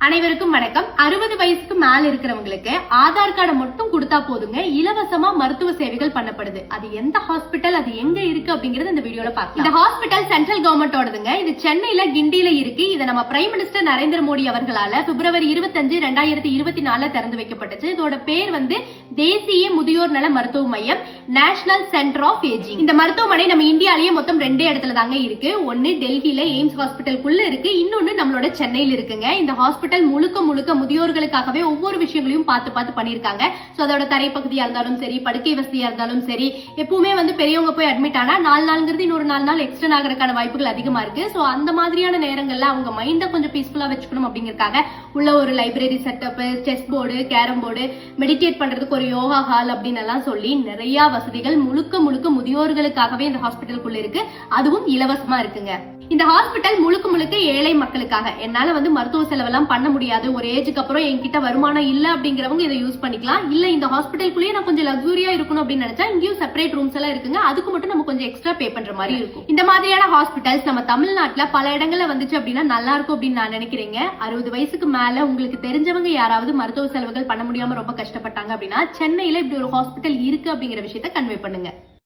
அனைவருக்கும் வணக்கம். 60 வயசுக்கு மேல இருக்கிறவங்களுக்கு ஆதார் கார்டை மட்டும் கொடுத்தா போதுங்க, இலவசமா மருத்துவ சேவைகள் பண்ணப்படுது. அது எந்த ஹாஸ்பிட்டல், அது எங்க இருக்கு அப்படிங்கறது இந்த வீடியோல பார்க்கலாம். இந்த ஹாஸ்பிட்டல் சென்ட்ரல் கவர்மெண்டோடதுங்க. இது சென்னையில கிண்டியில இருக்கு. இதை நம்ம பிரைம் மினிஸ்டர் நரேந்திர மோடி அவர்களால பிப்ரவரி 25, 2024 திறந்து வைக்கப்பட்டுச்சு. இதோட பேர் தேசிய முதியோர் நல மருத்துவ மையம், நேஷனல் சென்டர் ஆஃப் ஏஜிங். இந்த மருத்துவமனை நம்ம இந்தியாலேயே மொத்தம் 2 இடத்துல தாங்க இருக்கு. ஒன்னு டெல்லியில எய்ம்ஸ் ஹாஸ்பிட்டலுக்குள்ள இருக்கு, இன்னொன்னு நம்மளோட சென்னையில இருக்குங்க. இந்த ஹாஸ்பிட்டல் முழுக்க முழுக்க முதியோர்களுக்காகவே ஒவ்வொரு விஷயங்களையும் பார்த்து பண்ணிருக்காங்க. சோ அதோட தரைப்பகுதியா இருந்தாலும் சரி, படுக்கை வசதியா இருந்தாலும் சரி, எப்பவுமே பெரியவங்க போய் அட்மிட் ஆனா 4 நாள்ங்கிறது இன்னொரு 4 நாள் எக்ஸ்ட்ரா ஆகிறதுக்கான வாய்ப்புகள் அதிகமா இருக்கு. சோ அந்த மாதிரியான நேரங்கள்ல அவங்க மைண்ட கொஞ்சம் பீஸ்ஃபுல்லா வச்சுக்கணும் அப்படிங்கறக்காக உள்ள ஒரு library setup, chess board, carrom board, meditate பண்றதுக்கு ஒரு யோகா ஹால் அப்படின்னு எல்லாம் சொல்லி நிறைய வசதிகள் முழுக்க முழுக்க முதியோர்களுக்காகவே இந்த ஹாஸ்பிட்டலுக்குள்ள இருக்கு. அதுவும் இலவசமா இருக்குங்க. இந்த ஹாஸ்பிட்டல் முழுக்க முழுக்க ஏழை மக்களுக்காக. என்னால மருத்துவ செலவெல்லாம் பண்ண முடியாது, ஒரு ஏஜுக்கு அப்புறம் என்கிட்ட வருமானம் இல்ல அப்படிங்கிறவங்க இதை யூஸ் பண்ணிக்கலாம். இல்ல இந்த ஹாஸ்பிட்டலுக்குள்ளேயே நான் கொஞ்சம் லக்ஸூரியா இருக்கணும் அப்படின்னு நினைச்சா இங்கேயும் செப்பரேட் ரூம்ஸ் எல்லாம் இருக்குங்க. அதுக்கு மட்டும் நம்ம கொஞ்சம் எக்ஸ்ட்ரா பே பண்ற மாதிரி இருக்கும். இந்த மாதிரியான ஹாஸ்பிட்டல்ஸ் நம்ம தமிழ்நாட்டுல பல இடங்கள்ல வந்துச்சு அப்படின்னா நல்லா இருக்கும் அப்படின்னு நான் நினைக்கிறேங்க. 60 வயசுக்கு மேல உங்களுக்கு தெரிஞ்சவங்க யாராவது மருத்துவ செலவுகள் பண்ண முடியாம ரொம்ப கஷ்டப்பட்டாங்க அப்படின்னா சென்னையில இப்படி ஒரு ஹாஸ்பிட்டல் இருக்கு அப்படிங்கிற விஷயத்த கன்வே பண்ணுங்க.